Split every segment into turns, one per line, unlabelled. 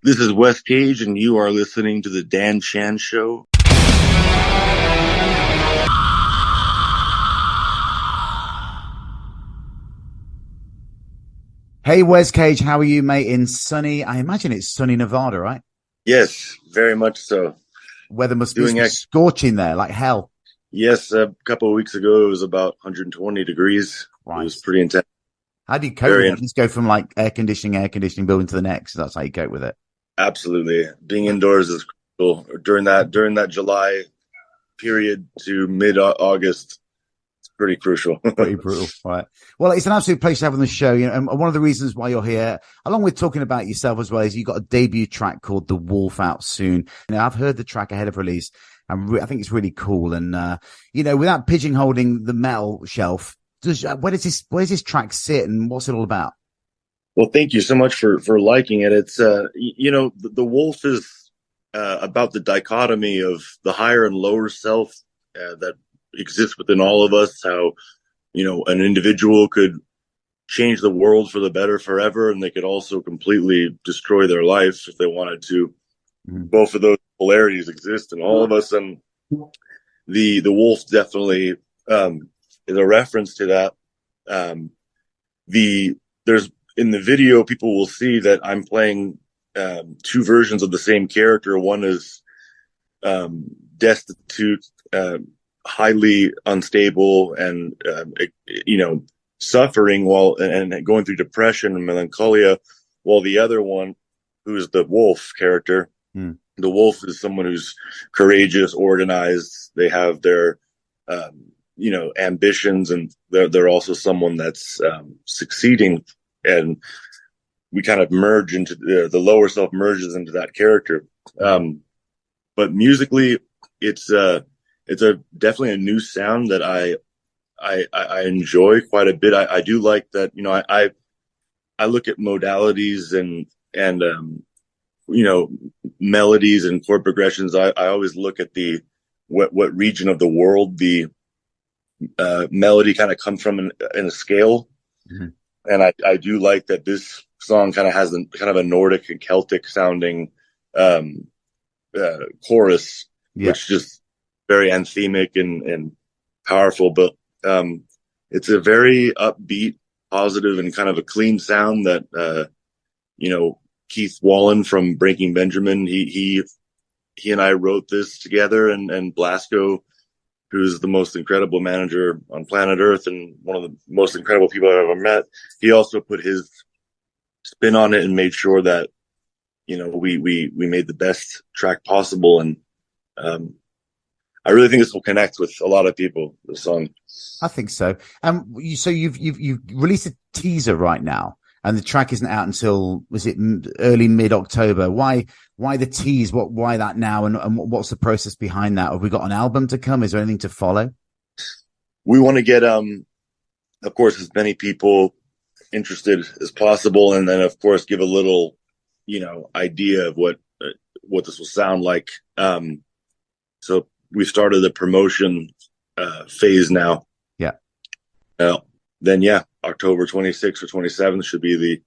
This is Wes Cage, and you are listening to The Dan Chan Show.
Hey, Wes Cage, how are you, mate? I imagine it's sunny Nevada, right?
Yes, very much so.
Weather must be scorching there, like hell.
Yes, a couple of weeks ago, it was about 120 degrees.
Right.
It was pretty intense.
How do you cope with it? Just go from like air conditioning building to the next. That's how you cope with it.
Absolutely. Being indoors is crucial. During that July period to mid-August, it's pretty crucial.
Pretty brutal, right? Well, it's an absolute pleasure to have on the show. And one of the reasons why you're here, along with talking about yourself as well, is you got a debut track called "The Wolf" out soon. I've heard the track ahead of release, and I think it's really cool. And without pigeonholing the metal shelf, where does this track sit, and what's it all about?
Well, thank you so much for liking it. It's the Wolf is about the dichotomy of the higher and lower self that exists within all of us. How an individual could change the world for the better forever, and they could also completely destroy their life if they wanted to. Mm-hmm. Both of those polarities exist in all of us, and the Wolf definitely is a reference to that. There's in the video, people will see that I'm playing two versions of the same character. One is destitute, highly unstable, and suffering and going through depression and melancholia, while the other one, who is the Wolf character, the Wolf is someone who's courageous, organized. They have their ambitions, and they're also someone that's succeeding. And we kind of merge into the lower self merges into that character. But musically, it's definitely a new sound that I enjoy quite a bit. I do like that. I look at modalities and melodies and chord progressions. I always look at what region of the world the melody kind of comes from in a scale. Mm-hmm. And I do like that this song kind of has a Nordic and Celtic sounding chorus, which just very anthemic and powerful. But it's a very upbeat, positive, and kind of a clean sound that Keith Wallen from Breaking Benjamin, he and I wrote this together, and Blasco, who's the most incredible manager on planet Earth and one of the most incredible people I've ever met. He also put his spin on it and made sure that, we made the best track possible. And I really think this will connect with a lot of people, the song.
I think so. So you've released a teaser right now, and the track isn't out until, was it early mid-October? Why the tease? Why that now? And what's the process behind that? Have we got an album to come? Is there anything to follow?
We want to get, of course, as many people interested as possible. And then, of course, give a little, idea of what this will sound like. So we started the promotion phase now.
Yeah.
Then, October 26th or 27th should be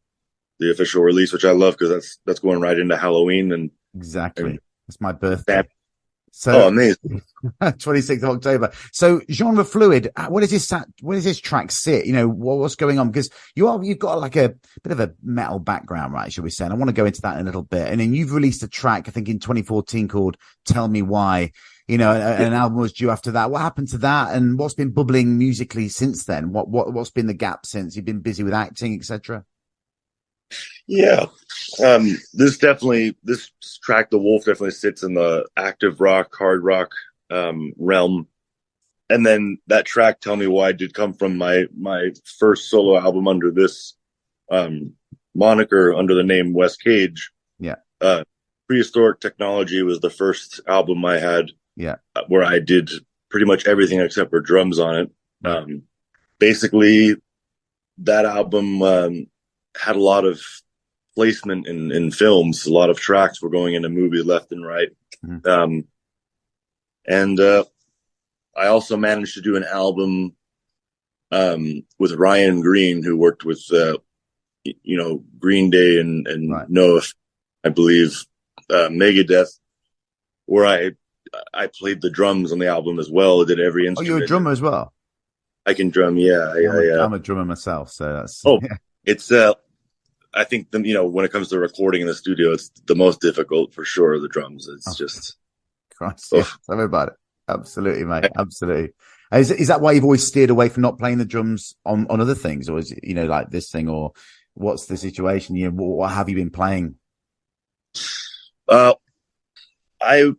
the official release, which I love because that's going right into Halloween. And
exactly, it's my birthday. So
amazing.
26th of October. So genre fluid. Where does this track sit? What's going on? Because you've got like a bit of a metal background, right? Shall we say? And I want to go into that in a little bit. And then you've released a track, I think in 2014 called "Tell Me Why." An album was due after that. What happened to that? And what's been bubbling musically since then? What's been the gap since? You've been busy with acting, etc.
Yeah. This track, The Wolf, definitely sits in the active rock, hard rock realm. And then that track, Tell Me Why, did come from my first solo album under this moniker, under the name Wes Cage.
Yeah.
Prehistoric Technology was the first album I had.
Yeah.
Where I did pretty much everything except for drums on it. Basically, that album had a lot of placement in films. A lot of tracks were going into movies left and right. Mm-hmm. And I also managed to do an album with Ryan Green, who worked with Green Day and
right.
Noah. I believe, Megadeth, where I played the drums on the album as well. I did every
Oh, you're a
instrument,
drummer
and
as well.
I can drum. Yeah,
I'm a drummer myself, so that's
oh,
yeah.
it's I think when it comes to recording in the studio, it's the most difficult for sure. The drums, it's
Oh,
just
Christ, yeah.
oh,
Tell me about it. Absolutely, mate. Absolutely. Is that why you've always steered away from not playing the drums on other things, or is it like this thing, or what's the situation? What have you been playing?
uh, I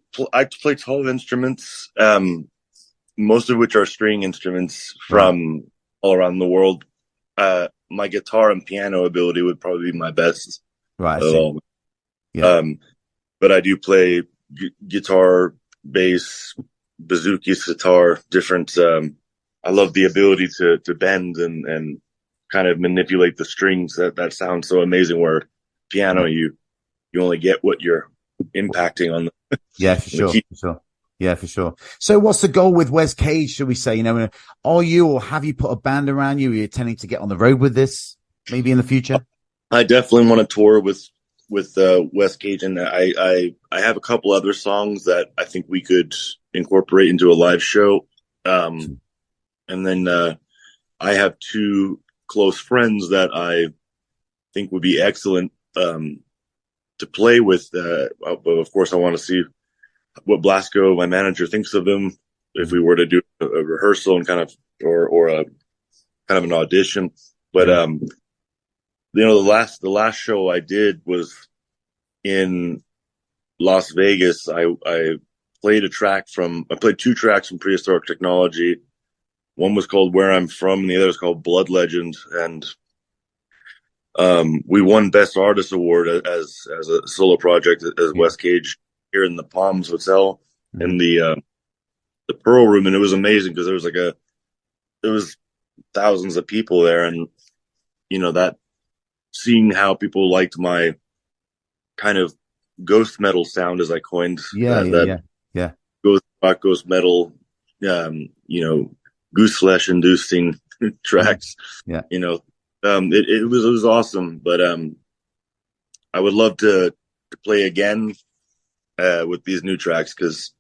play 12 instruments, most of which are string instruments
Right,
from all around the world. My guitar and piano ability would probably be my best
right. I
of
see.
all.
Yeah,
Um, but I do play guitar, bass, bouzouki, sitar, different. I love the ability to bend and kind of manipulate the strings. That sounds so amazing. Where piano,
yeah,
you only get what you're impacting on
yeah, for
the
sure,
key.
for sure. Yeah, for sure. So, what's the goal with Wes Cage? Should we say? Are you or have you put a band around you? Are you intending to get on the road with this? Maybe in the future.
I definitely want to tour with Wes Cage, and I have a couple other songs that I think we could incorporate into a live show. Um, and then I have two close friends that I think would be excellent to play with. But of course, I want to see what Blasco, my manager, thinks of them. If we were to do a rehearsal and kind of or a kind of an audition, but
Yeah,
the last show I did was in Las Vegas. I played two tracks from Prehistoric Technology. One was called Where I'm From, and the other was called Blood Legend. And we won Best Artist Award as a solo project as
yeah.
Wes Cage here in the Palms Hotel
Mhm.
in the Pearl Room, and it was amazing because there was thousands of people there, and that seeing how people liked my kind of ghost metal sound, as I coined
Yeah,
that
yeah,
that
yeah, yeah,
ghost rock, ghost metal, um, you know, goose flesh inducing
yeah,
tracks.
yeah.
It was awesome, but I would love to play again with these new tracks because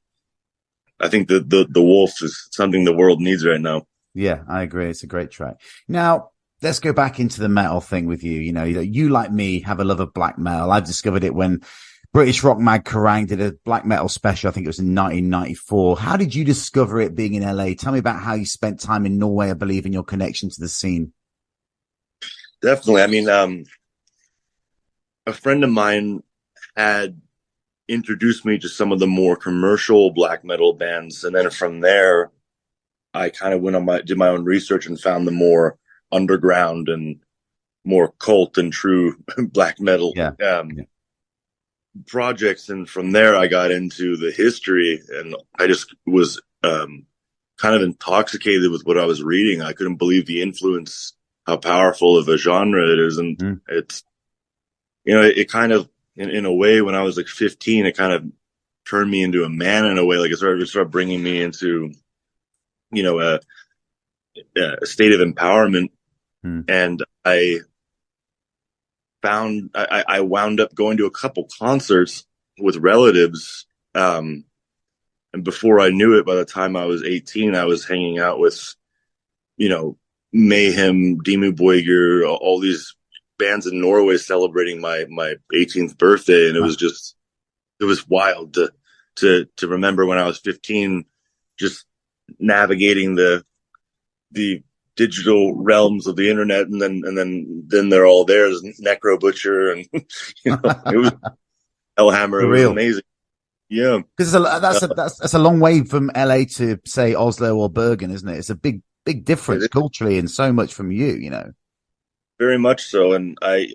I think the Wolf is something the world needs right now.
Yeah, I agree. It's a great track. Now, let's go back into the metal thing with you. You like me have a love of black metal. I've discovered it when British rock mag Kerrang did a black metal special. I think it was in 1994. How did you discover it being in LA? Tell me about how you spent time in Norway, I believe, in your connection to the scene.
Definitely. I mean, a friend of mine had introduced me to some of the more commercial black metal bands, and then from there, I kind of did my own research and found the more underground and more cult and true black metal
Yeah. Yeah.
projects. And from there, I got into the history, and I just was kind of intoxicated with what I was reading. I couldn't believe the influence, how powerful of a genre it is, and
Mm.
it's it kind of in a way when I was like 15, it kind of turned me into a man in a way. Like it started bringing me into you know a, a state of empowerment,
Mm.
and I wound up going to a couple concerts with relatives. And before I knew it, by the time I was 18, I was hanging out with, you know, Mayhem, Dimmu Borgir, all these bands in Norway celebrating my 18th birthday. And
Wow.
it was wild to remember when I was 15, just navigating the digital realms of the internet, and then they're all there as Necro Butcher, and it was Hellhammer.
For
It was
real.
amazing. Yeah,
Because that's a long way from LA to say Oslo or Bergen, isn't it? It's a big difference
it is
culturally and so much from you.
very much so. And I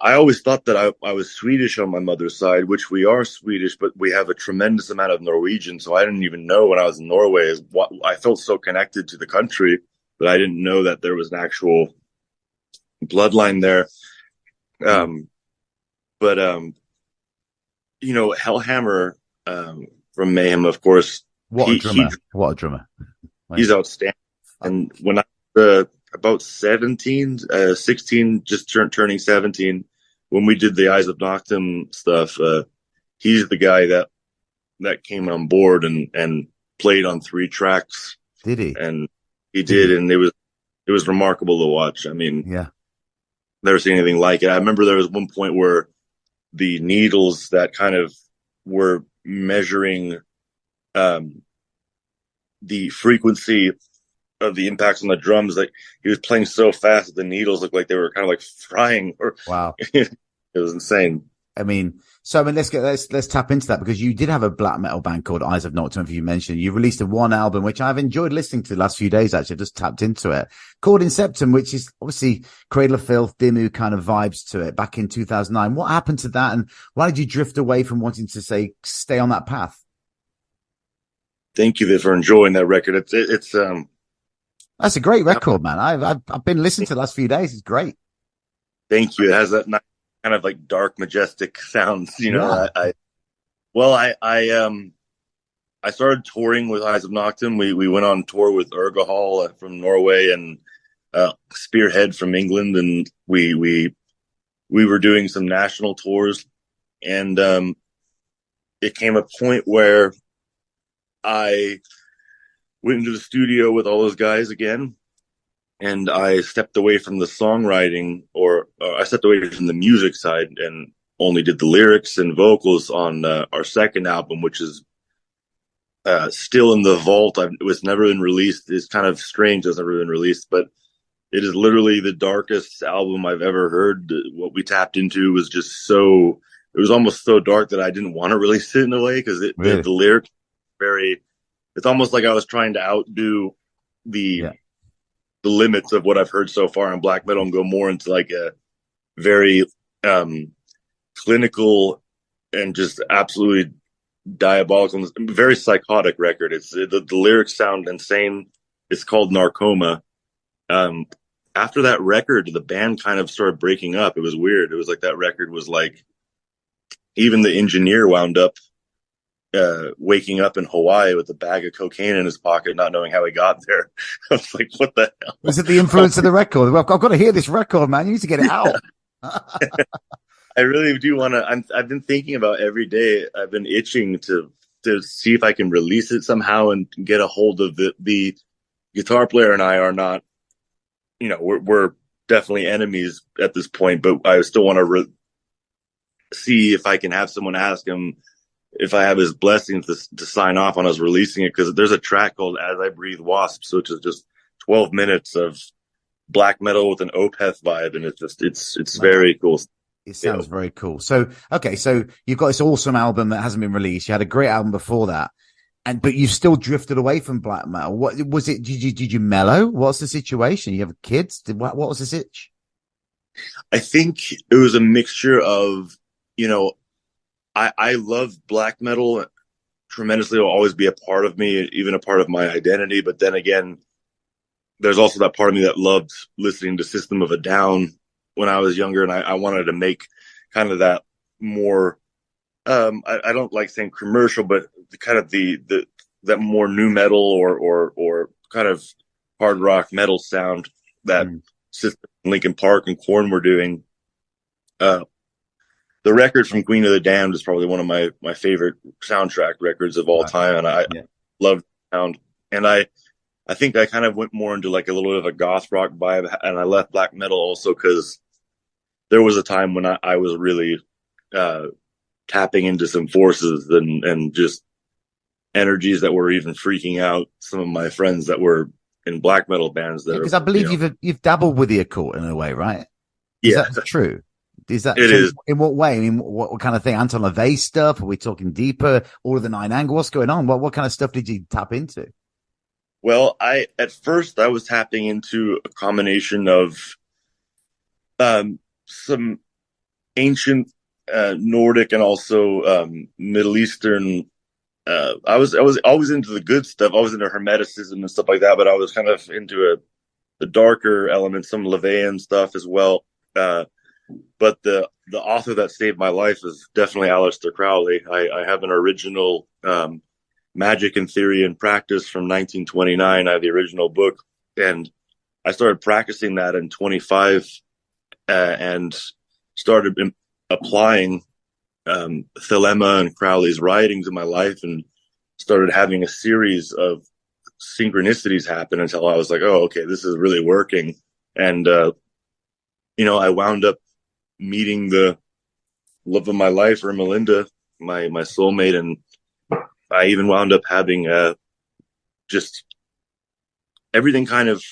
always thought that I was Swedish on my mother's side, which we are Swedish, but we have a tremendous amount of Norwegian. So I didn't even know when I was in Norway is what I felt so connected to the country that I didn't know that there was an actual bloodline there.
Yeah.
Um, but Hellhammer from Mayhem, of course,
What a
he he
drummer. What a drummer. Right.
he's outstanding. And when I was about 17, 16, just turning 17 when we did the Eyes of Noctum stuff. He's the guy that came on board and played on 3 tracks,
Did he?
and he
Did
did,
he?
and it was remarkable to watch. I mean,
Yeah.
never seen anything like it. I remember there was one point where the needles that kind of were measuring um, the frequency of the impacts on the drums, like he was playing so fast that the needles looked like they were kind of like frying, or
Wow.
it was insane.
Let's tap into that, because you did have a black metal band called Eyes of Noctum, if you mentioned. You released one album, which I've enjoyed listening to the last few days, actually. I just tapped into it, called Inceptum, which is obviously Cradle of Filth, Dimmu kind of vibes to it, back in 2009. What happened to that, and why did you drift away from wanting to stay on that path?
Thank you for enjoying that record. It's
That's a great record, man. I've been listening to the last few days. It's great.
thank you. It has that nice, kind of like dark, majestic sounds.
Yeah.
I started touring with Eyes of Noctum. We went on tour with Urgahall from Norway, and Spearhead from England, and we were doing some national tours, and it came a point where I went into the studio with all those guys again, and I stepped away from the songwriting, or I stepped away from the music side, and only did the lyrics and vocals on our second album, which is still in the vault. It was never been released. It's kind of strange it's never been released, but it is literally the darkest album I've ever heard. What we tapped into was just so, it was almost so dark that I didn't want to release it in a way, because
Really?
the lyrics very, it's almost like I was trying to outdo
Yeah.
the limits of what I've heard so far in black metal and go more into like a very clinical and just absolutely diabolical, very psychotic record. It's the lyrics sound insane. It's called Narcoma. After that record, the band kind of started breaking up. It was weird. It was like that record was like, even the engineer wound up waking up in Hawaii with a bag of cocaine in his pocket, not knowing how he got there. I was like, what the hell?
Was it the influence of the record? Well, I've got to hear this record, man. You need to get it out.
I really do want to. I've been thinking about every day. I've been itching to see if I can release it somehow and get a hold of the guitar player and I are not, we're definitely enemies at this point, but I still want to see if I can have someone ask him if I have his blessings to sign off on us releasing it. Because there's a track called As I Breathe Wasps, which is just 12 minutes of black metal with an Opeth vibe. And it's very cool.
It sounds very cool. So you've got this awesome album that hasn't been released. You had a great album before that, but you still drifted away from black metal. What was it? Did you mellow? What's the situation? You have kids? What was the sitch?
I think it was a mixture of, I love black metal tremendously. It will always be a part of me, even a part of my identity. But then again, there's also that part of me that loved listening to System of a Down when I was younger, and I wanted to make kind of that more, I don't like saying commercial, but kind of that more new metal or kind of hard rock metal sound that System, Linkin Park, and Korn were doing. The record from Queen of the Damned is probably one of my favorite soundtrack records of all time, and I love the sound. And I think I kind of went more into like a little bit of a goth rock vibe, and I left black metal also because there was a time when I was really tapping into some forces and just energies that were even freaking out some of my friends that were in black metal bands.
Because I believe you've dabbled with the occult in a way, right? Is that true? Is that
it is?
In what way? I mean, what kind of thing? Anton LaVey stuff? Are we talking deeper? All of the Nine Angle? What's going on? What kind of stuff did you tap into?
Well, at first I was tapping into a combination of some ancient Nordic and also Middle Eastern. I was always into the good stuff. I was into Hermeticism and stuff like that, but I was kind of into the darker elements, some LaVeyan stuff as well. But the author that saved my life is definitely Aleister Crowley. I have an original Magic in Theory and Practice from 1929. I have the original book, and I started practicing that in 25, and started applying Thelema and Crowley's writings in my life, and started having a series of synchronicities happen until I was like, oh, okay, this is really working. And, I wound up meeting the love of my life, or Melinda, my soulmate. And I even wound up having just everything kind of,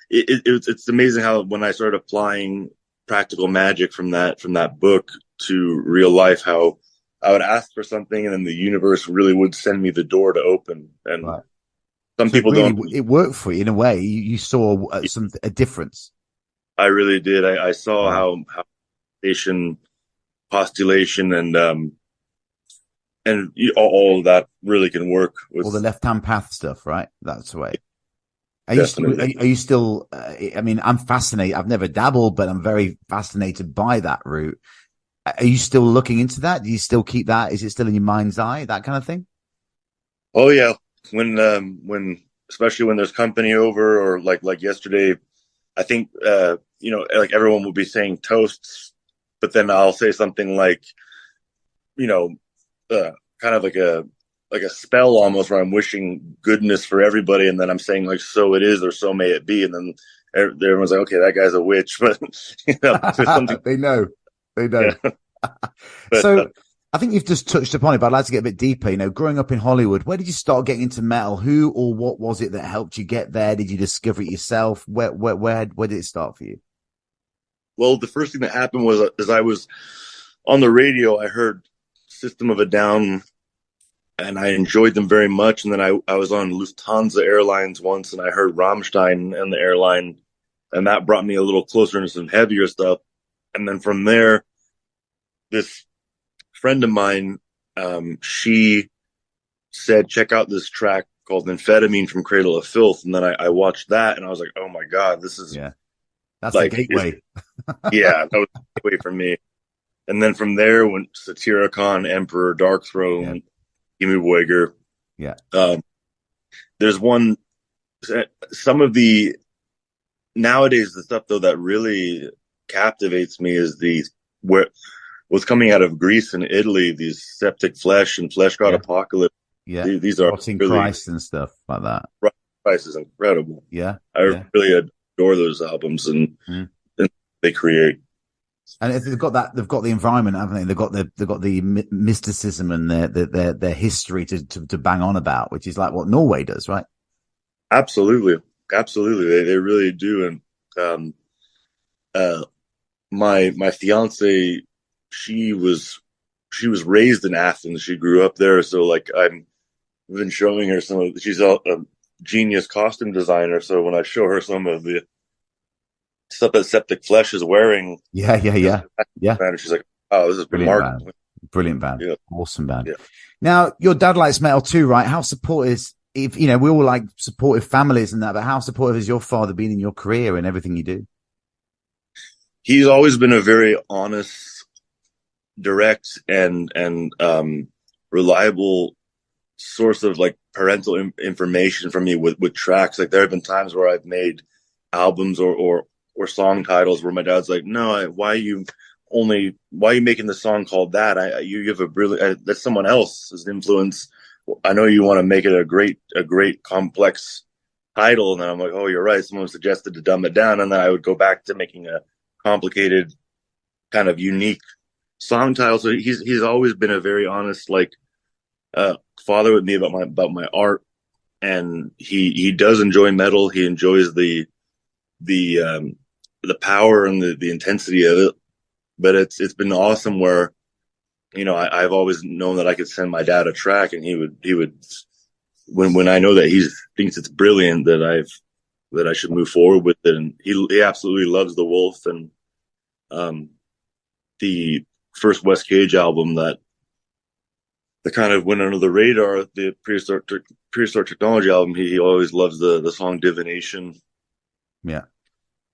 it's amazing how when I started applying practical magic from that book to real life, how I would ask for something and then the universe really would send me the door to open. And
Right.
some
So
people
really,
don't.
it worked for you in a way. You saw a difference.
I really did. I saw
Wow.
how station postulation and all of that really can work
All
with.
the left-hand path stuff, right? That's the way.
Definitely.
Are you still, I mean, I'm fascinated. I've never dabbled, but I'm very fascinated by that route. Are you still looking into that? Do you still keep that? Is it still in your mind's eye? That kind of thing?
Oh yeah, when especially when there's company over, or like yesterday, I think like everyone will be saying toasts, but then I'll say something like, you know kind of like a spell almost, where I'm wishing goodness for everybody, and then I'm saying like, so it is, or so may it be, and then everyone's like, okay, that guy's a witch. But there's something.
They know. They know.
Yeah. But
So I think you've just touched upon it, but I'd like to get a bit deeper. Growing up in Hollywood, where did you start getting into metal? Who or what was it that helped you get there? Did you discover it yourself? Where did it start for you?
well, the first thing that happened was, as I was on the radio, I heard System of a Down, and I enjoyed them very much. And then I was on Lufthansa Airlines once, and I heard Rammstein and the airline, and that brought me a little closer into some heavier stuff. And then from there, this friend of mine, she said, check out this track called Amphetamine from Cradle of Filth. And then I watched that, and I was like, oh my God, this is
Yeah, that's the
like,
gateway.
yeah, that was the way for me. And then from there, when Satyricon, Emperor, Dark
Yeah,
Throne, Himmelbeuger,
yeah,
um, there's one, some of the, nowadays, the stuff though that really captivates me is where what's coming out of Greece and Italy, these Septic Flesh and Flesh God
yeah,
Apocalypse.
yeah.
These are
Rotting
really,
Christ and stuff like that.
Price is incredible.
Yeah,
I
yeah.
really adore those albums,
Mm.
and they create.
And if they've got the environment, haven't they? They've got the mysticism and their history to bang on about, which is like what Norway does, right?
Absolutely, absolutely, they really do. And um, uh, my fiance, she was raised in Athens. She grew up there, so like I've been showing her some of. She's a genius costume designer, so when I show her some of the stuff that Septic Flesh is wearing,
Yeah, yeah, yeah, yeah.
and she's like, "Oh, this is
Brilliant band,
remarkable."
brilliant band,
Yeah,
awesome band.
yeah.
Now, your dad likes metal too, right? How supportive? If we all like supportive families and that, but how supportive has your father been in your career and everything you do?
He's always been a very honest, direct, and reliable source of like parental information from me with tracks. Like there have been times where I've made albums or song titles where my dad's like, "No, why are you making the song called that? You have a brilliant, that's someone else's influence. I know you want to make it a great complex title." And then I'm like, "Oh, you're right. Someone suggested to dumb it down." And then I would go back to making a complicated, kind of unique song title. So he's always been a very honest, like, father with me about my art. And he does enjoy metal. He enjoys the the power and the intensity of it. But it's been awesome where, I've always known that I could send my dad a track, and he would, when I know that he thinks it's brilliant, that I should move forward with it. And he absolutely loves The Wolf, and the first Wes Cage album that kind of went under the radar, the Prehistoric Technology album. He always loves the song Divination.
Yeah.
The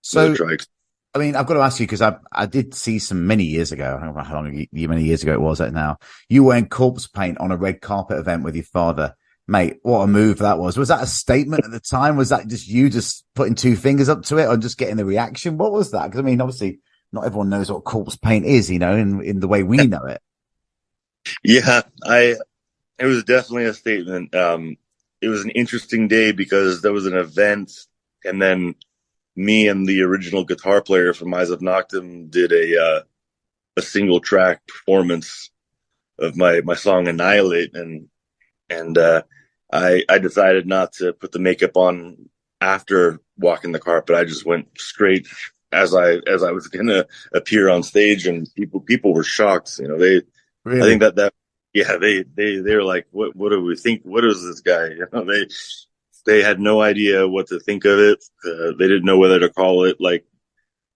So,
tracks.
I mean, I've got to ask you because I did see some many years ago. I don't know how many years ago it was now. You wearing corpse paint on a red carpet event with your father. Mate, what a move that was. Was that a statement at the time? Was that just you just putting two fingers up to it or just getting the reaction? What was that? Because I mean, obviously not everyone knows what corpse paint is, you know, in the way we know it.
Yeah, it was definitely a statement. It was an interesting day because there was an event, and then me and the original guitar player from Eyes of Noctum did a single track performance of my song Annihilate, and I decided not to put the makeup on after walking the carpet. I just went straight as I was gonna appear on stage, and people were shocked. You know, I think
Really?
that yeah, they were like, what do we think? What is this guy? You know, they had no idea what to think of it. They didn't know whether to call it like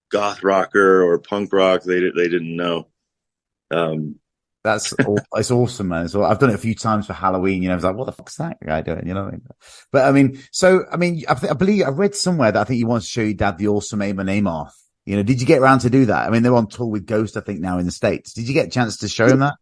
goth rocker or punk rock. They didn't know. Um,
It's awesome, man. I've done it a few times for Halloween. You know, I was like, what the fuck's that guy doing? You know what I mean? But I mean, I believe I read somewhere that I think you want to show your dad the awesome Aim and Amoth. You know, did you get around to do that? I mean, they're on tour with Ghost, I think, now in the States. Did you get a chance to show him that?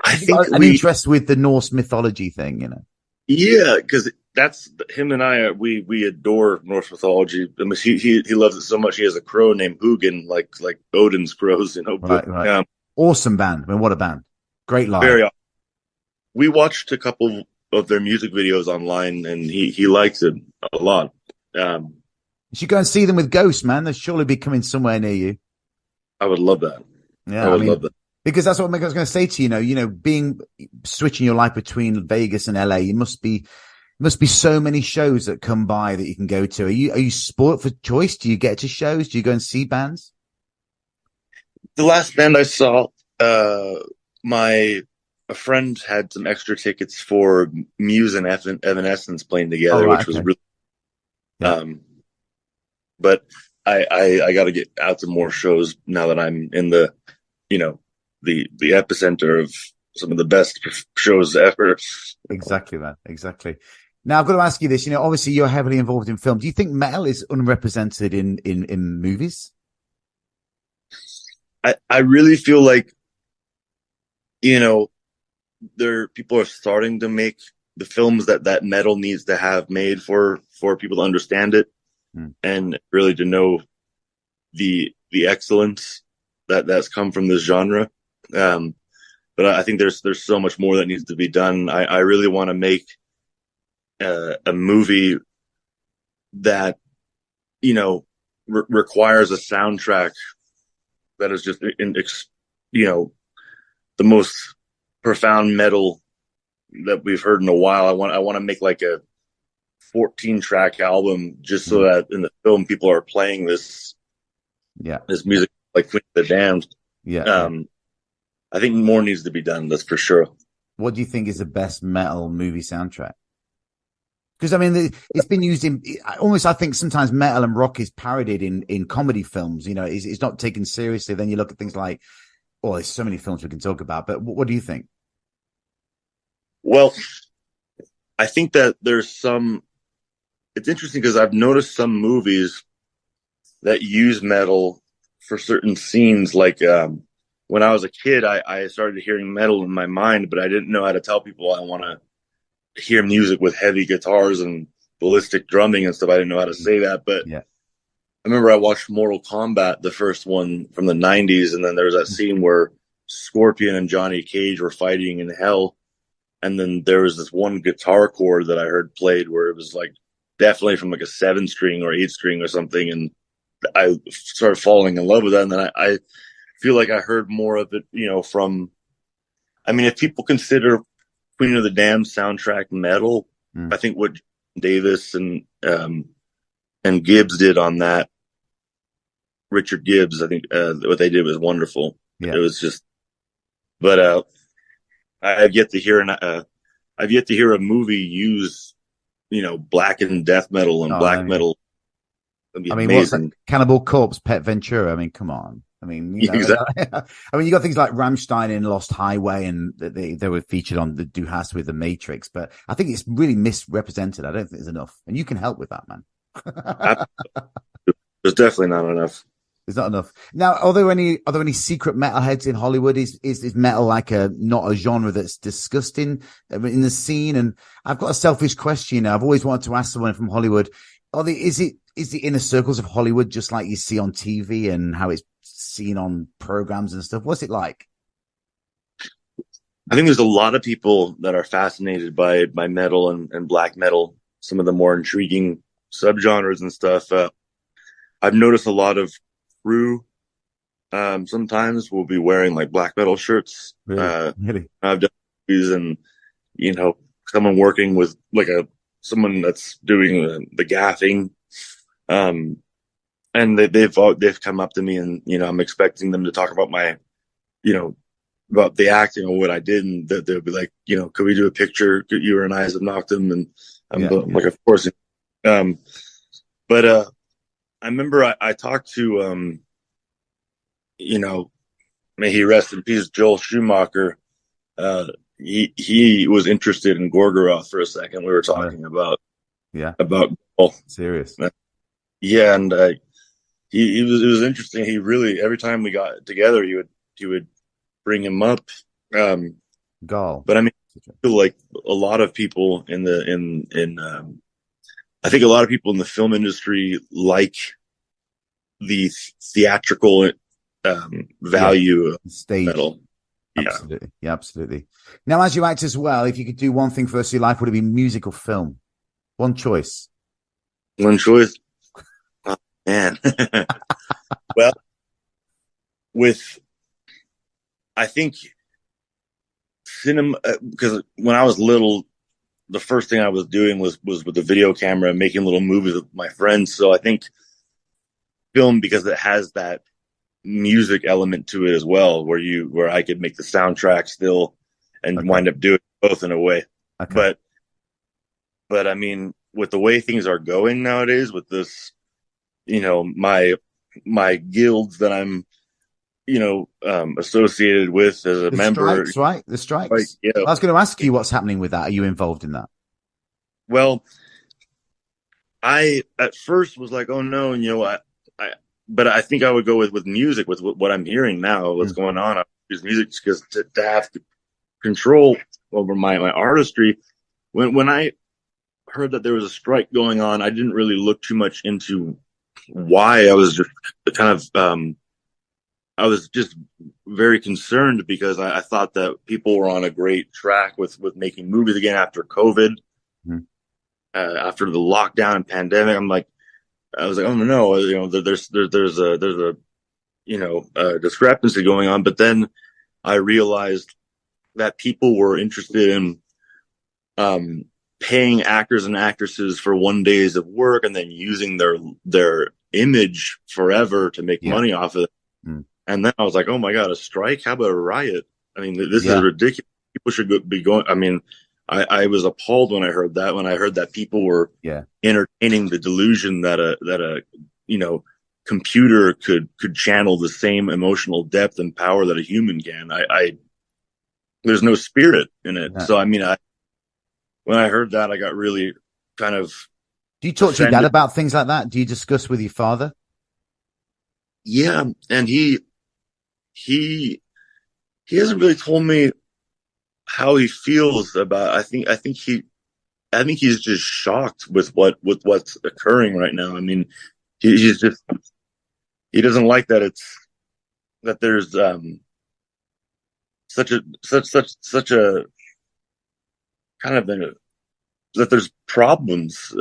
I
Have you
think
got an interest with the Norse mythology thing, you know?
yeah, because that's him and I. We adore Norse mythology. I mean, he loves it so much. He has a crow named Hugin, like Odin's crows, you know. But
Right, right. Awesome band. I mean, what a band. Great live.
very we watched a couple of their music videos online, and he likes it a lot. Um,
You should go and see them with Ghost, man. They'll surely be coming somewhere near you.
I would love that. I
Yeah, I
would love
mean,
that.
because that's what I was going to say to you. You know, being switching your life between Vegas and LA, you must be so many shows that come by that you can go to. Are you spoiled for choice? Do you get to shows? Do you go and see bands?
The last band I saw, my a friend had some extra tickets for Muse and Evanescence playing
Oh,
together,
right,
which was
okay,
really.
yeah,
Um, but I got to get out to more shows now that I'm in the the epicenter of some of the best shows ever.
exactly, man, exactly. Now I've got to ask you this. You know, obviously you're heavily involved in film. Do you think metal is unrepresented in movies?
I really feel like you know there people are starting to make the films that metal needs to have made for people to understand it
Hmm.
and really to know the excellence that's come from this genre. Um, but I think there's so much more that needs to be done. I really want to make a movie that requires a soundtrack that is just you know the most profound metal that we've heard in a while. I want to make like a 14 track album just so
Hmm.
that in the film people are playing
Yeah,
this music like Queen of the Damned.
yeah, yeah.
Um, I think more needs to be done. That's for sure.
What do you think is the best metal movie soundtrack? Because I mean, it's been used in almost. I think sometimes metal and rock is parodied in comedy films. You know, it's not taken seriously. Then you look at things like, oh, there's so many films we can talk about. But what do you think?
Well, I think that there's some. It's interesting because I've noticed some movies that use metal for certain scenes. Like when I was a kid, I started hearing metal in my mind, but I didn't know how to tell people I want to hear music with heavy guitars and ballistic drumming and stuff. I didn't know how to say that, but
Yeah,
I remember I watched Mortal Kombat, the first one from the 90s, and then there was that scene where Scorpion and Johnny Cage were fighting in hell. And then there was this one guitar chord that I heard played where it was like definitely from like a 7 string or 8 string or something. And I started falling in love with that. And then I feel like I heard more of it, from, I mean, if people consider Queen of the Damned soundtrack metal,
mm.
I think what Davis and Gibbs did on that, Richard Gibbs, I think what they did was wonderful.
Yeah.
It was just, but I've yet to hear I've yet to hear a movie use black and death metal and
Oh,
black
I mean,
metal. It'd be
what's that?
amazing.
Cannibal Corpse, Pet Ventura. I mean, come on. I mean,
Exactly.
I mean, you got things like Rammstein in Lost Highway, and they were featured on the Du Hast with the Matrix. But I think it's really misrepresented. I don't think there's enough, and you can help with that, man.
There's definitely not enough.
It's not enough. Now, are there any secret metalheads in Hollywood? Is metal like not a genre that's discussed in the scene? And I've got a selfish question. I've always wanted to ask someone from Hollywood, is the inner circles of Hollywood just like you see on TV and how it's seen on programs and stuff? What's it like?
I think there's a lot of people that are fascinated by metal and black metal, some of the more intriguing subgenres and stuff. I've noticed a lot of crew sometimes will be wearing like black metal shirts.
Really?
I've done movies and someone working with like someone that's doing the gaffing, and they've come up to me and I'm expecting them to talk about my you know about the acting or what I did, and they'll be like, could we do a picture? You were in Eyes of Noctum, and I'm like, of course. But I remember I talked to may he rest in peace, Joel Schumacher. He was interested in Gorgoroth for a second. We were talking about
serious.
Yeah, and it was interesting. He really, every time we got together, he would bring him up.
Gall.
But I mean, I feel like a lot of people I think a lot of people in the film industry like the theatrical value of
stage
metal.
Absolutely. Yeah, absolutely. Now, as you act as well, if you could do one thing for the rest of your life, would it be music or film? One choice.
One choice. Oh, man. Well, I think cinema, because when I was little, the first thing I was doing was with the video camera, making little movies with my friends. So I think film, because it has that music element to it as well, where I could make the soundtrack still and wind up doing both in a way. Okay. But I mean, with the way things are going nowadays, with this, my guilds that I'm, associated with as a member.
Strikes, right? The strikes.
Like,
I was going to ask you what's happening with that. Are you involved in that?
Well, I at first was like, oh no, but I think I would go with music, with what I'm hearing now, what's going on. I use music because to have control over my artistry. When I heard that there was a strike going on, I didn't really look too much into why. I was just kind of I was just very concerned because I thought that people were on a great track with making movies again after COVID, after the lockdown and pandemic. I was like, oh no, there's a discrepancy going on. But then I realized that people were interested in paying actors and actresses for 1 days of work and then using their image forever to make money off of it. And then I was like, oh my God, a strike? How about a riot? I mean, this is ridiculous. People should be going. I mean, I was appalled when I heard that people were entertaining the delusion that a computer could channel the same emotional depth and power that a human can. There's no spirit in it. Yeah. So, I mean, when I heard that, I got really kind of.
Do you talk to your dad about things like that? Do you discuss with your father?
Yeah. And he hasn't really told me how he feels about. I think he's just shocked with what's occurring right now. I mean, he doesn't like that there's such a kind of that there's problems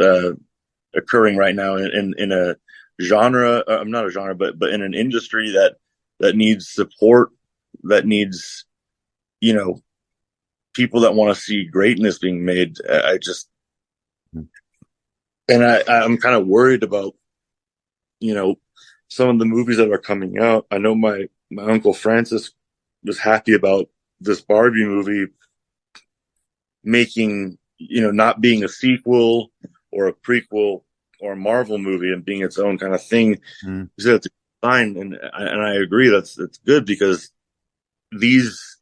occurring right now in a genre. Not a genre, but in an industry that needs support, that needs people that want to see greatness being made. I'm kind of worried about some of the movies that are coming out. I know my uncle Francis was happy about this Barbie movie making, not being a sequel or a prequel or a Marvel movie and being its own kind of thing. He said it's fine, and I agree. That's good, because these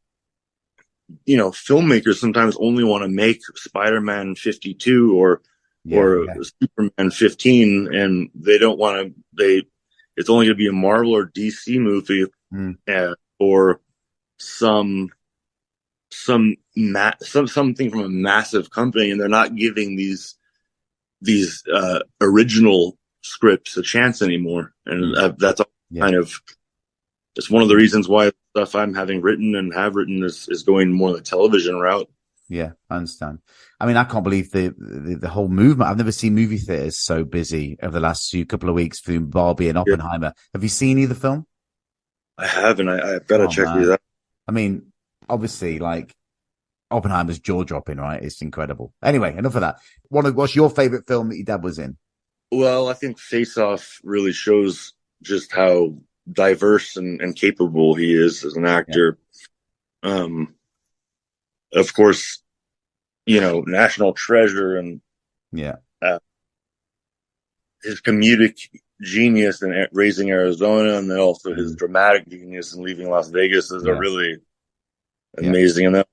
filmmakers sometimes only want to make Spider-Man 52 or Superman 15, and they don't want to. it's only going to be a Marvel or DC movie,
Mm.
or some something from a massive company, and they're not giving these original scripts a chance anymore. And that's
Yeah.
kind of, it's one of the reasons why stuff I'm having written and have written is going more the television route.
Yeah, I understand. I mean, I can't believe the whole movement. I've never seen movie theaters so busy over the last couple of weeks for Barbie and
Yeah,
Oppenheimer. Have you seen either film?
I haven't. I've got to
Oh
check these
man.
out.
I mean, obviously, like Oppenheimer's jaw dropping, right? It's incredible. Anyway, enough of that. What's your favorite film that your dad was in?
Well, I think Face Off really shows just how diverse and capable he is as an
Yeah.
actor. Um, of course, National Treasure and
Yeah.
uh, his comedic genius in Raising Arizona, and then also his dramatic genius in Leaving Las Vegas is a
Yeah.
really
Yeah.
amazing. And that,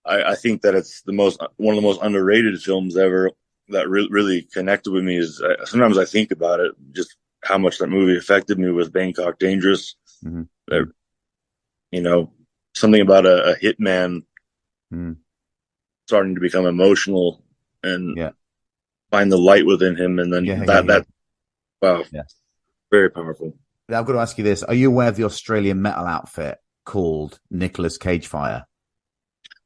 I think that it's one of the most underrated films ever that really connected with me. Is sometimes I think about it, just how much that movie affected me with Bangkok Dangerous.
Mm-hmm.
That, something about a hitman
Mm.
starting to become emotional and
Yeah.
find the light within him, and then
Yeah. Yeah. Yeah.
that wow,
Yeah.
very powerful.
Now, I've got to ask you this. Are you aware of the Australian metal outfit called Nicolas Cage Fire?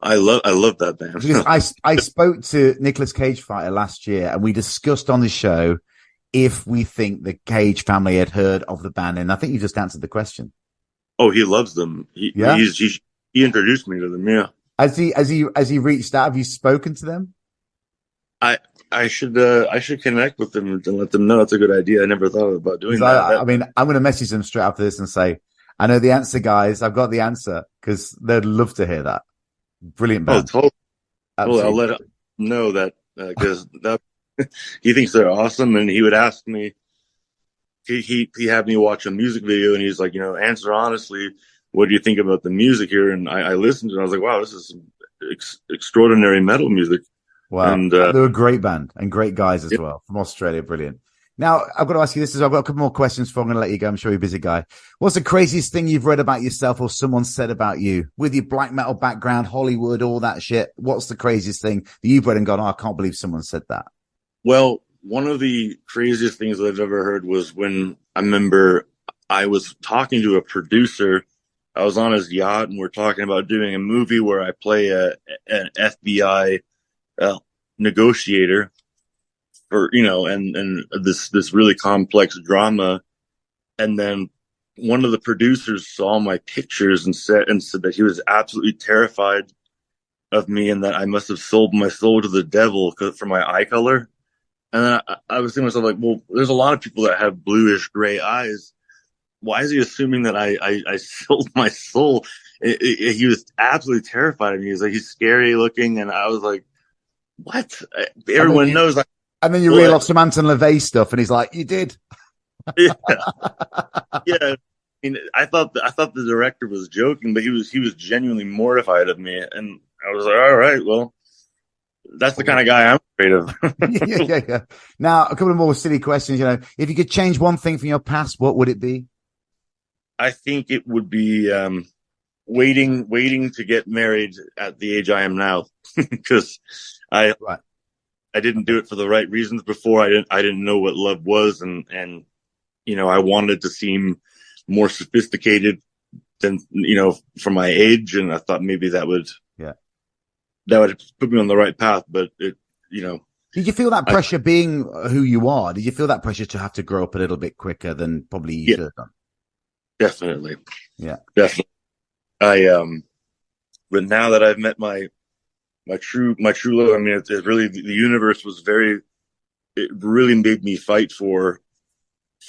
I love that band.
Because I spoke to Nicolas Cage Fighter last year and we discussed on the show if we think the Cage family had heard of the band. And I think you just answered the question.
Oh, he loves them.
Yeah.
He introduced me to them. Yeah.
Has he reached out? Have you spoken to them?
I should connect with them and let them know it's a good idea. I never thought about doing
I
that.
mean, I'm going to message them straight after this and say, I know the answer, guys. I've got the answer because they'd love to hear that. Brilliant
Oh,
band.
totally. I'll
Absolutely.
let him know that because that he thinks they're awesome, and he would ask me. He had me watch a music video, and he's like, answer honestly. What do you think about the music here? And I listened, and I was like, wow, this is some extraordinary metal music.
Wow.
And
They're a great band and great guys as well from Australia. Brilliant. Now, I've got to ask you this as well. I've got a couple more questions for I'm going to let you go. I'm sure you're a busy guy. What's the craziest thing you've read about yourself or someone said about you with your black metal background, Hollywood, all that shit? What's the craziest thing that you've read and gone, oh, I can't believe someone said that?
Well, one of the craziest things I've ever heard was when I remember I was talking to a producer. I was on his yacht, and we're talking about doing a movie where I play an FBI negotiator for and this really complex drama. And then one of the producers saw my pictures and said that he was absolutely terrified of me, and that I must have sold my soul to the devil for my eye color. And then I was thinking to myself, like, well, there's a lot of people that have bluish gray eyes. Why is he assuming that I sold my soul? He was absolutely terrified of me. He's scary looking, and I was like, what? Everyone knows.
And then you reel off some Anton LaVey stuff, and he's like, you did.
Yeah. Yeah. I mean, I thought the director was joking, but he was genuinely mortified of me, and I was like, all right, well, that's the kind of guy I'm afraid of.
Yeah. Now, a couple of more silly questions. If you could change one thing from your past, what would it be?
I think it would be waiting to get married at the age I am now, because I didn't do it for the right reasons before. I didn't know what love was, and I wanted to seem more sophisticated than for my age, and I thought maybe that would put me on the right path. But
did you feel that pressure being who you are? Did you feel that pressure to have to grow up a little bit quicker than probably you should have done?
Definitely.
Yeah.
Definitely. But now that I've met my true love, I mean, it really, the universe it really made me fight for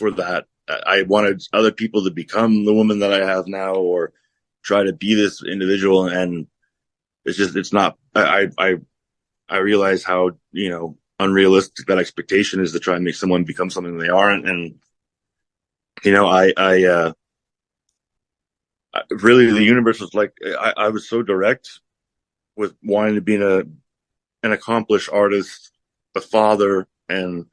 that. I wanted other people to become the woman that I have now, or try to be this individual. And it's not, I realize how, unrealistic that expectation is to try and make someone become something they aren't. And, really, the universe was like, I was so direct with wanting to be an accomplished artist, a father, and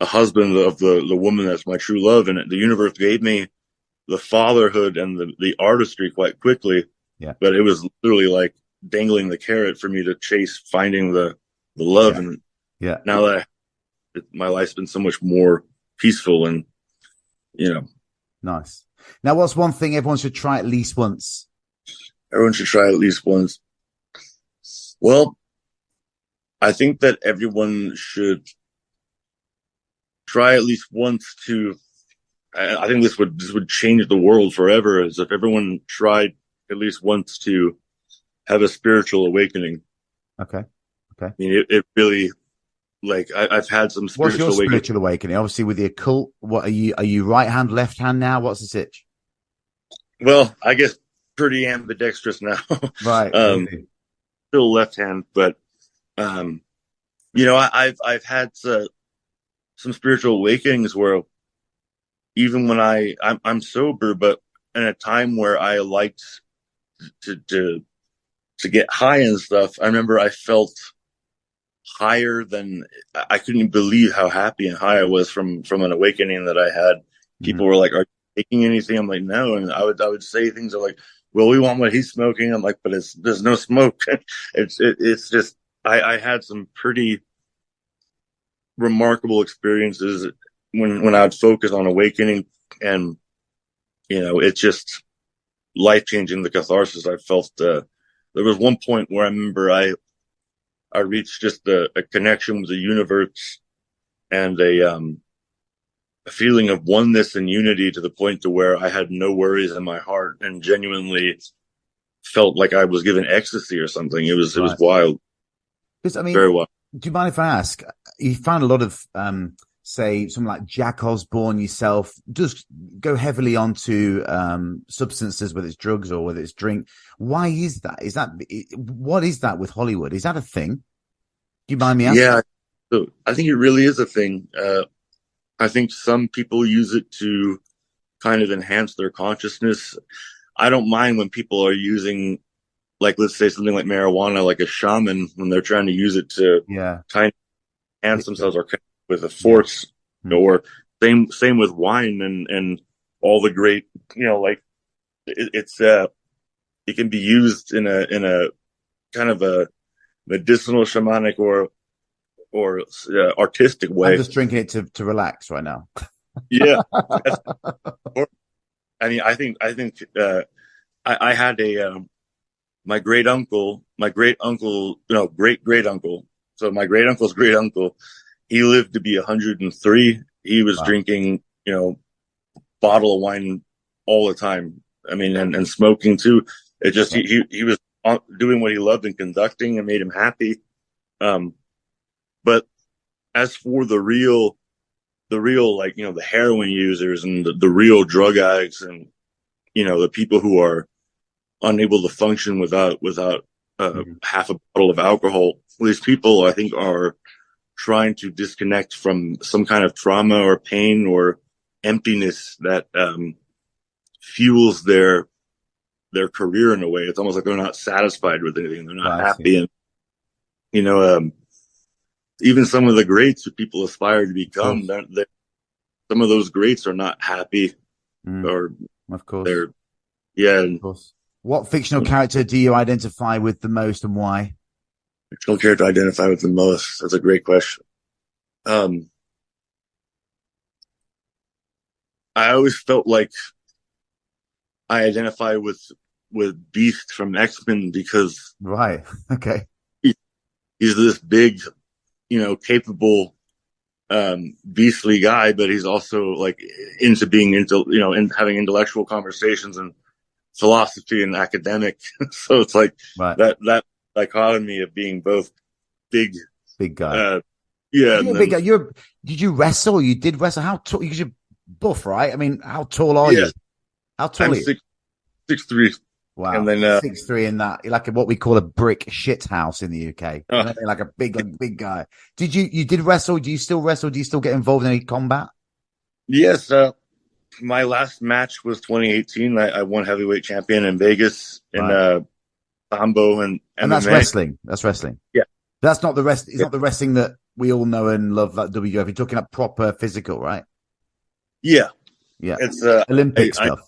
a husband of the woman that's my true love, and the universe gave me the fatherhood and the artistry quite quickly.
Yeah.
But it was literally like dangling the carrot for me to chase finding the love.
Yeah.
And
Yeah.
now that my life's been so much more peaceful and, you know,
Nice. Now, what's one thing everyone should try at least once?
everyone should try at least once. Well, I think that everyone should try at least once to. I think this would change the world forever. As if everyone tried at least once to have a spiritual awakening.
Okay. Okay.
I mean, it really, like, I've had some
What's your
spiritual awakening.
spiritual awakening? Obviously, with the occult, what are you? Are you right hand, left hand now? What's the sitch?
Well, I guess pretty ambidextrous now.
Right. Really?
Still left hand, but you know, I've had some spiritual awakenings where even when I'm sober, but in a time where I liked to get high and stuff, I remember I felt higher than I couldn't believe how happy and high I was from an awakening that I had. People were like, "Are you taking anything?" I'm like, "No," and I would say things like, "Well, we want what he's smoking." I'm like, "But there's no smoke." It's just I had some pretty remarkable experiences when I would focus on awakening, and you know, it's just life changing. The catharsis I felt. There was one point where I remember I reached just a connection with the universe and a feeling of oneness and unity to the point to where I had no worries in my heart and genuinely felt like I was given ecstasy or something. It was wild.
Because I mean,
very wild.
do you mind if I ask? You found a lot of say something like Jack Osborne yourself does go heavily onto substances, whether it's drugs or whether it's drink. Why is that? What is that with Hollywood? Is that a thing? Do you mind me asking?
Yeah, so I think it really is a thing. I think some people use it to kind of enhance their consciousness. I don't mind when people are using, like, let's say something like marijuana, like a shaman, when they're trying to use it to kind of enhance themselves or connect with a force, or same with wine and all the great, you know, like it can be used in a kind of a medicinal, shamanic, or artistic way.
I'm just drinking it to relax right now.
Yeah. I mean, I think I had my great uncle, no, great uncle. So my great uncle's great uncle, he lived to be 103. He was drinking, you know, bottle of wine all the time. I mean, and smoking too. It just, he was doing what he loved and conducting and made him happy. But as for the real, like, you know, the heroin users and the real drug addicts and, you know, the people who are unable to function without half a bottle of alcohol, these people, I think, are trying to disconnect from some kind of trauma or pain or emptiness that fuels their career in a way. It's almost like they're not satisfied with anything. They're not happy. And, you know, even some of the greats that people aspire to become, some of those greats are not happy. Or
of course.
Of
course. What fictional character do you identify with the most and why?
Fictional character I identify with the most? That's a great question. I always felt like I identify with Beast from X-Men because
okay,
he's this big, you know, capable, beastly guy, but he's also like into being you know, and having intellectual conversations and philosophy and academic. So it's like that dichotomy of being both big
guy.
Big
guy. Did you wrestle? You did wrestle. How tall? Because you're buff, right? I mean, how tall are you? How tall are you?
6'3".
Wow.
And then
6'3" in that, like what we call a brick shit house in the UK. Like a big guy. You did wrestle? Do you still wrestle? Do you still get involved in any combat?
Yes. My last match was 2018. I won heavyweight champion in Vegas in Sambo and MMA.
And that's wrestling. That's wrestling.
Yeah.
That's not the rest. It's not the wrestling that we all know and love that WWF. You're talking about proper physical, right?
Yeah,
Yeah.
it's
Olympic stuff.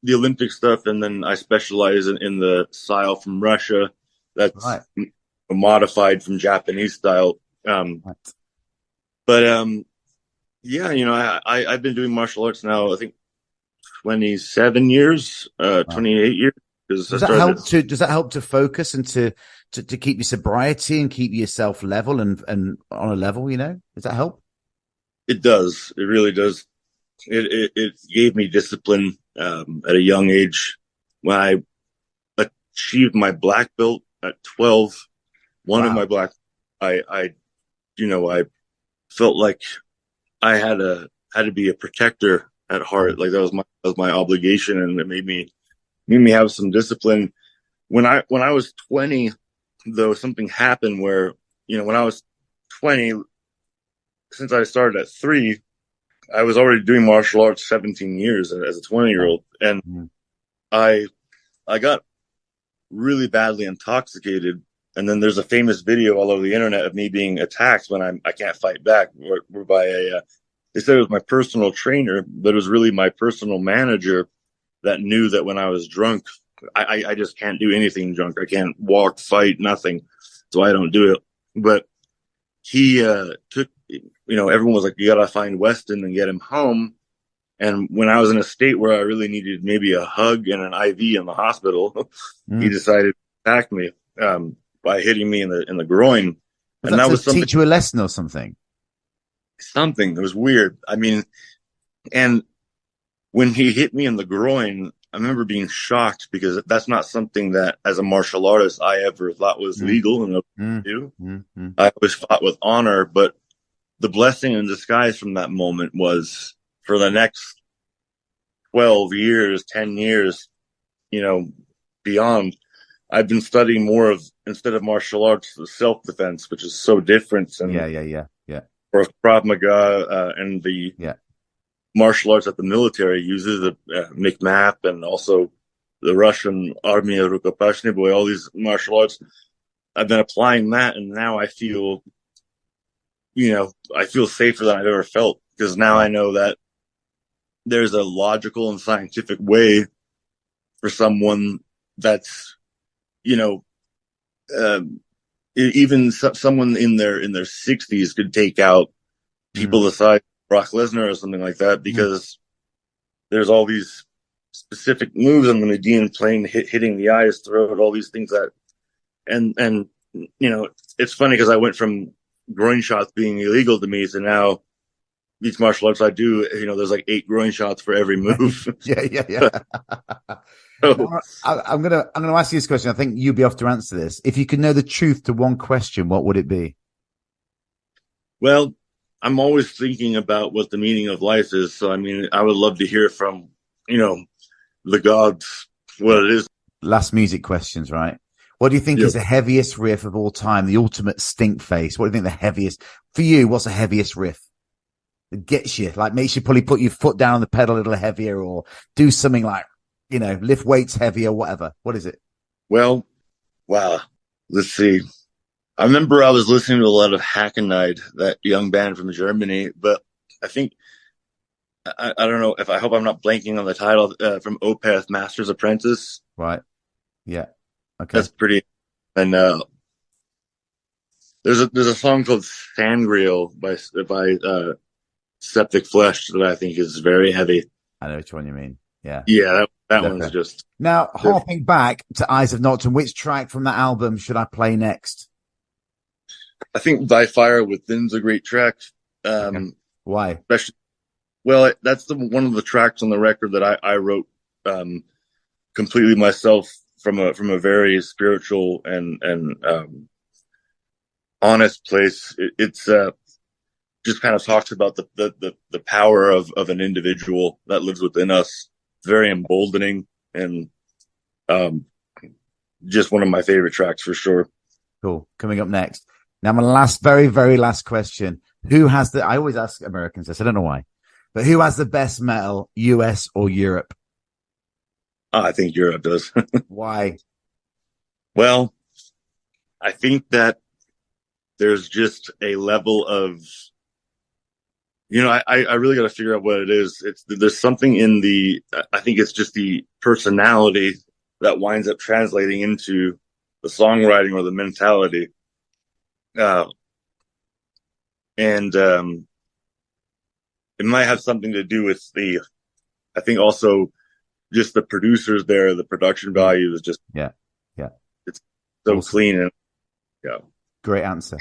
the Olympic stuff, and then I specialize in the style from Russia that's
Right.
modified from Japanese style.
Right.
But yeah, I've been doing martial arts now, I think 27 years,
Wow.
28 years, because I
Does that
started.
help to focus and to keep your sobriety and keep yourself level and on a level, Does that help?
It does. It really does. It gave me discipline at a young age. When I achieved my black belt at 12, one of my
Wow.
black, I felt like I had to be a protector at heart.
Mm,
Like that was my obligation, and it made me have some discipline. When I was 20, though, something happened where, when I was 20, since I started at 3, I was already doing martial arts 17 years as a 20-year-old, and
mm,
I I got really badly intoxicated. And then there's a famous video all over the internet of me being attacked when I can't fight back, whereby they said it was my personal trainer, but it was really my personal manager that knew that when I was drunk, I just can't do anything drunk. I can't walk, fight, nothing. So I don't do it. But he took, everyone was like, you got to find Weston and get him home. And when I was in a state where I really needed maybe a hug and an IV in the hospital, he
mm.
decided to attack me by hitting me in the groin.
Was
And
that
that
to
was something,
teach you a lesson or something?
that was weird. I mean, and when he hit me in the groin, I remember being shocked because that's not something that, as a martial artist, I ever thought was
Mm,
legal and okay
mm,
to do.
mm, mm.
I always fought with honor, but the blessing in disguise from that moment was, for the next 12 years, 10 years, you know, beyond, I've been studying more of, instead of martial arts, self defense, which is so different,
Yeah,
and
yeah, yeah, yeah,
or Krav Maga and the
yeah.
martial arts that the military uses, the McMap, and also the Russian Army of Rukopashny Boy, all these martial arts. I've been applying that, and now I feel safer than I've ever felt, because now I
Right.
know that there's a logical and scientific way for someone that's, you know, um, even someone in their 60s could take out
Mm,
people the size of Brock Lesnar or something like that,
mm.
because there's all these specific moves on the Median plane, hitting the eyes, throat, all these things that, and it's funny because I went from groin shots being illegal to me to now these martial arts I do, there's like 8 groin shots for every move.
Yeah, yeah, yeah.
So,
Now, I'm gonna ask you this question. I think you'll be able to answer this. If you could know the truth to one question, what would it be?
well, I'm always thinking about what the meaning of life is. So, I mean, I would love to hear from, the gods what
Yeah.
it is.
Last music questions, right? What do you think
Yeah.
is the heaviest riff of all time? The ultimate stink face. What do you think the heaviest for you? What's the heaviest riff that gets you, like makes you probably put your foot down on the pedal a little heavier, or do something like, lift weights heavier, whatever? What is it?
Well, wow. Let's see. I remember I was listening to a lot of Hackenied, that young band from Germany, but I think I don't know, if I hope I'm not blanking on the title, from Opeth, Master's Apprentice.
Right. Yeah. Okay.
That's pretty. And there's a song called Sangreal by Septic Flesh that I think is very heavy.
I know which one you mean. Yeah.
Yeah, that one's
Definitely.
just.
Now, harping back to Eyes of Noctum, which track from that album should I play next?
I think By Fire Within's a great track.
Okay. Why?
Especially, well, that's one of the tracks on the record that I wrote completely myself, from a very spiritual and honest place. It's just kind of talks about the power of an individual that lives within us. It's very emboldening, and um, just one of my favorite tracks for sure.
Cool. Coming up next. Now, my last, very, very last question. Who has I always ask Americans this, I don't know why, but who has the best metal, US or Europe?
I think Europe does.
Why?
Well, I think that there's just a level of, I really got to figure out what it is. There's something in I think it's just the personality that winds up translating into the songwriting or the mentality. Uh, and It might have something to do with I think also just the producers there, the production value is just,
Yeah. Yeah.
it's so
Awesome.
clean. And yeah.
Great answer.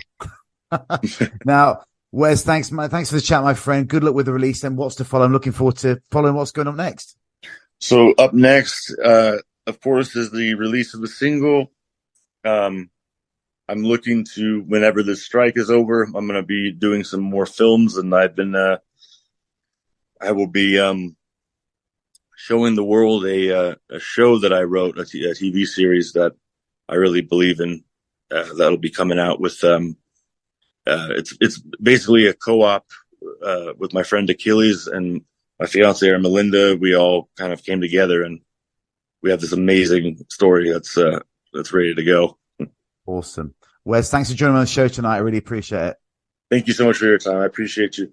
Now, Wes, thanks for the chat, my friend. Good luck with the release and what's to follow. I'm looking forward to following what's going on next.
So up next, of course, is the release of the single. I'm looking to, whenever this strike is over, I'm going to be doing some more films, and I will be showing the world a show that I wrote, a TV series that I really believe in. That'll be coming out with it's basically a co-op with my friend Achilles and my fiance Melinda. We all kind of came together, and we have this amazing story that's ready to go.
Awesome. Wes, thanks for joining me on the show tonight. I really appreciate it.
Thank you so much for your time. I appreciate you.